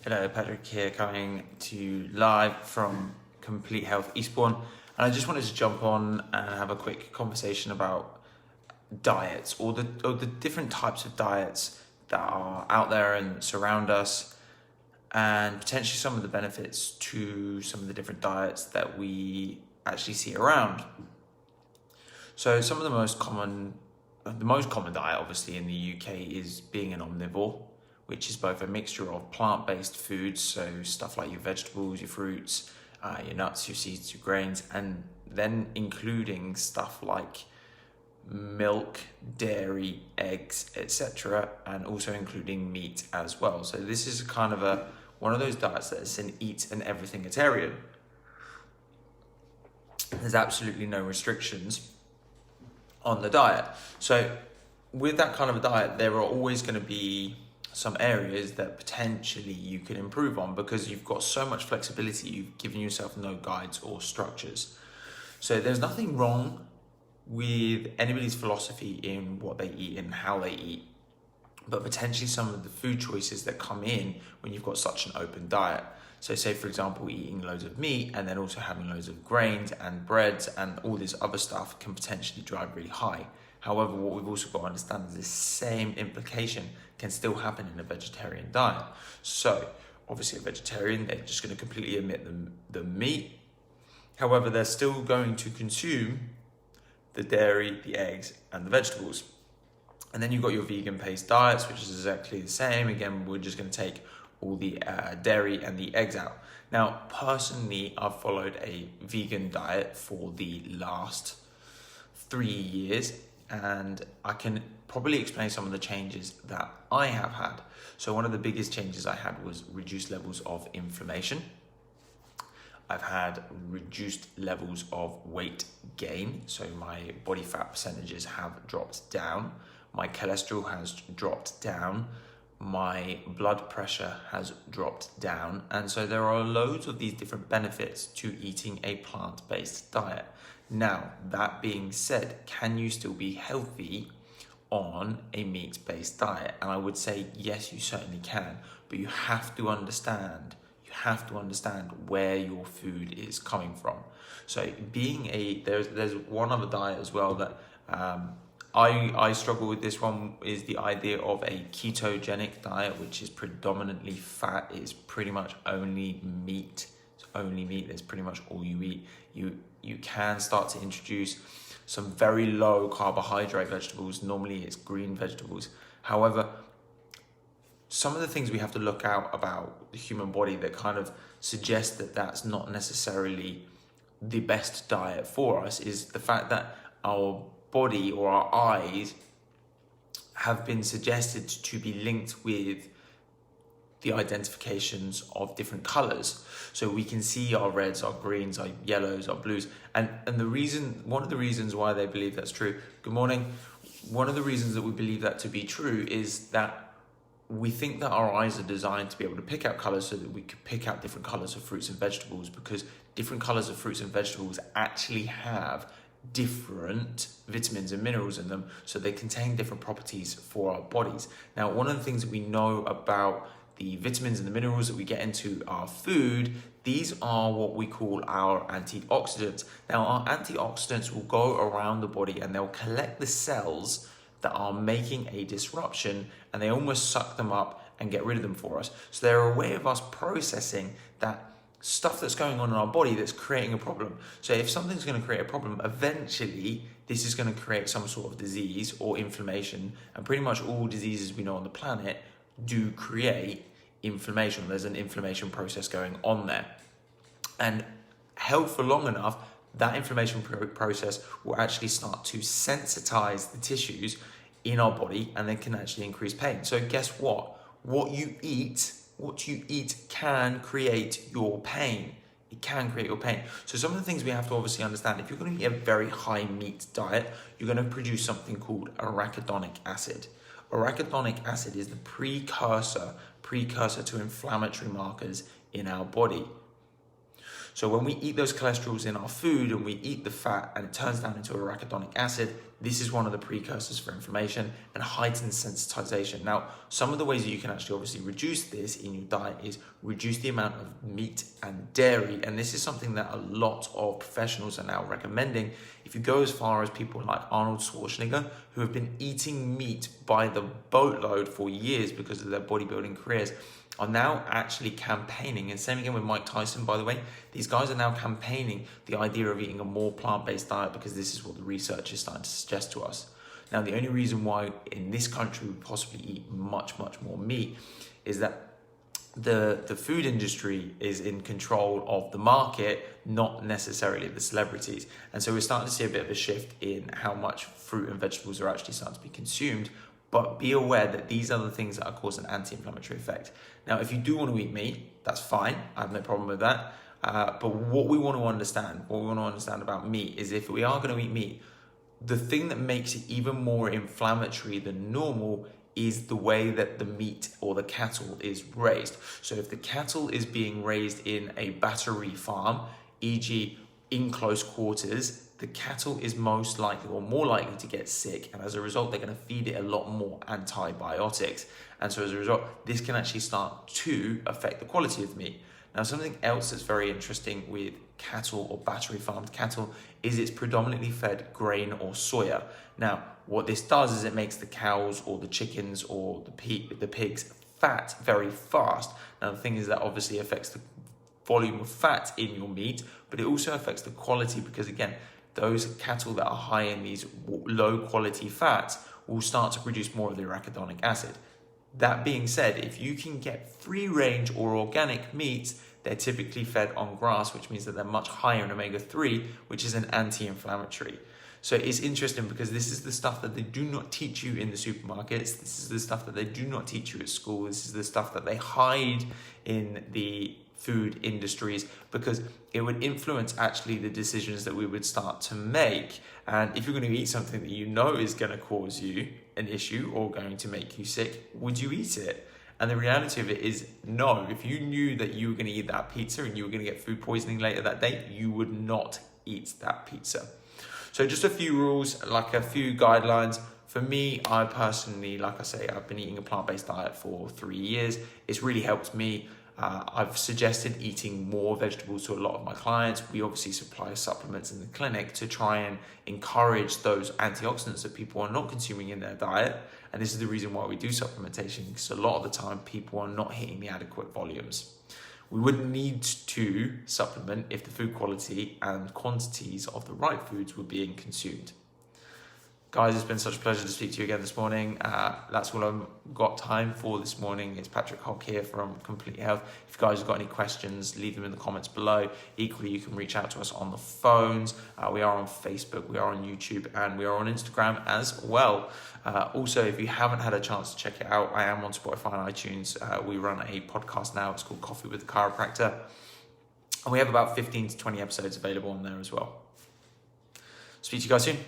Hello, Patrick here, coming to you live from Complete Health Eastbourne. And I just wanted to jump on and have a quick conversation about diets, or the different types of diets that are out there and surround us, and potentially some of the benefits to some of the different diets that we actually see around. So some of the most common diet obviously in the UK is being an omnivore, which is both a mixture of plant-based foods, so stuff like your vegetables, your fruits, your nuts, your seeds, your grains, and then including stuff like milk, dairy, eggs, etc., and also including meat as well. So this is kind of one of those diets that is an eat and everything-itarian. There's absolutely no restrictions on the diet. So with that kind of a diet, there are always going to be some areas that potentially you could improve on, because you've got so much flexibility, you've given yourself no guides or structures. So there's nothing wrong with anybody's philosophy in what they eat and how they eat, but potentially some of the food choices that come in when you've got such an open diet. So say, for example, eating loads of meat and then also having loads of grains and breads and all this other stuff can potentially drive really high. However, what we've also got to understand is this same implication can still happen in a vegetarian diet. So obviously a vegetarian, they're just going to completely omit the meat. However, they're still going to consume the dairy, the eggs, and the vegetables. And then you've got your vegan-based diets, which is exactly the same. Again, we're just going to take all the dairy and the eggs out. Now, personally, I've followed a vegan diet for the last 3 years, and I can probably explain some of the changes that I have had. So one of the biggest changes I had was reduced levels of inflammation. I've had reduced levels of weight gain. So my body fat percentages have dropped down. My cholesterol has dropped down. My blood pressure has dropped down. And so there are loads of these different benefits to eating a plant-based diet. Now, that being said, can you still be healthy on a meat-based diet? And I would say, yes, you certainly can, but you have to understand where your food is coming from. So there's one other diet as well that I struggle with. This one is the idea of a ketogenic diet, which is predominantly fat. It's pretty much only meat. It's only meat. That's pretty much all you eat. You can start to introduce some very low carbohydrate vegetables. Normally it's green vegetables. However, some of the things we have to look out about the human body that kind of suggest that that's not necessarily the best diet for us is the fact that our body or our eyes have been suggested to be linked with the identifications of different colors. So we can see our reds, our greens, our yellows, our blues. And one of the reasons why they believe that's true, good morning. One of the reasons that we believe that to be true is that we think that our eyes are designed to be able to pick out colors so that we could pick out different colors of fruits and vegetables, because different colors of fruits and vegetables actually have different vitamins and minerals in them, so they contain different properties for our bodies. Now, one of the things that we know about the vitamins and the minerals that we get into our food, these are what we call our antioxidants. Now, our antioxidants will go around the body and they'll collect the cells that are making a disruption, and they almost suck them up and get rid of them for us. So they're a way of us processing that stuff that's going on in our body that's creating a problem. So if something's going to create a problem, eventually this is going to create some sort of disease or inflammation, and pretty much all diseases we know on the planet do create inflammation. There's an inflammation process going on there, and held for long enough, that inflammation process will actually start to sensitize the tissues in our body, and they can actually increase pain. So guess what? What you eat can create your pain. It can create your pain. So some of the things we have to obviously understand, if you're going to eat a very high meat diet, you're going to produce something called arachidonic acid. Arachidonic acid is the precursor to inflammatory markers in our body. So when we eat those cholesterols in our food and we eat the fat and it turns down into arachidonic acid, this is one of the precursors for inflammation and heightened sensitization. Now, some of the ways that you can actually obviously reduce this in your diet is reduce the amount of meat and dairy. And this is something that a lot of professionals are now recommending. If you go as far as people like Arnold Schwarzenegger, who have been eating meat by the boatload for years because of their bodybuilding careers, are now actually campaigning, and same again with Mike Tyson, by the way, these guys are now campaigning the idea of eating a more plant-based diet because this is what the research is starting to suggest to us. Now, the only reason why in this country we possibly eat much more meat is that the food industry is in control of the market, not necessarily the celebrities. And so we're starting to see a bit of a shift in how much fruit and vegetables are actually starting to be consumed. But be aware that these are the things that are causing an anti-inflammatory effect. Now, if you do want to eat meat, that's fine. I have no problem with that. But what we want to understand about meat is if we are going to eat meat, the thing that makes it even more inflammatory than normal is the way that the meat or the cattle is raised. So if the cattle is being raised in a battery farm, e.g. in close quarters, the cattle is most likely or more likely to get sick, and as a result they're going to feed it a lot more antibiotics, and so as a result this can actually start to affect the quality of the meat. Now, something else that's very interesting with cattle or battery farmed cattle is it's predominantly fed grain or soya. Now, what this does is it makes the cows or the chickens or the pigs fat very fast. Now, the thing is that obviously affects the volume of fat in your meat, but it also affects the quality because, again, those cattle that are high in these low quality fats will start to produce more of the arachidonic acid. That being said, if you can get free range or organic meats, they're typically fed on grass, which means that they're much higher in omega-3, which is an anti-inflammatory. So it's interesting because this is the stuff that they do not teach you in the supermarkets. This is the stuff that they do not teach you at school. This is the stuff that they hide in the food industries because it would influence actually the decisions that we would start to make. And if you're going to eat something that you know is going to cause you an issue or going to make you sick, would you eat it? And the reality of it is no. If you knew that you were going to eat that pizza and you were going to get food poisoning later that day, you would not eat that pizza. So just a few rules, like a few guidelines. For me, I personally, like I say, I've been eating a plant-based diet for 3 years. It's really helped me. I've suggested eating more vegetables to a lot of my clients. We obviously supply supplements in the clinic to try and encourage those antioxidants that people are not consuming in their diet. And this is the reason why we do supplementation, because a lot of the time people are not hitting the adequate volumes. We wouldn't need to supplement if the food quality and quantities of the right foods were being consumed. Guys, it's been such a pleasure to speak to you again this morning. That's all I've got time for this morning. It's Patrick Hock here from Complete Health. If you guys have got any questions, leave them in the comments below. Equally, you can reach out to us on the phones. We are on Facebook, we are on YouTube, and we are on Instagram as well. Also, if you haven't had a chance to check it out, I am on Spotify and iTunes. We run a podcast now. It's called Coffee with the Chiropractor. And we have about 15 to 20 episodes available on there as well. Speak to you guys soon.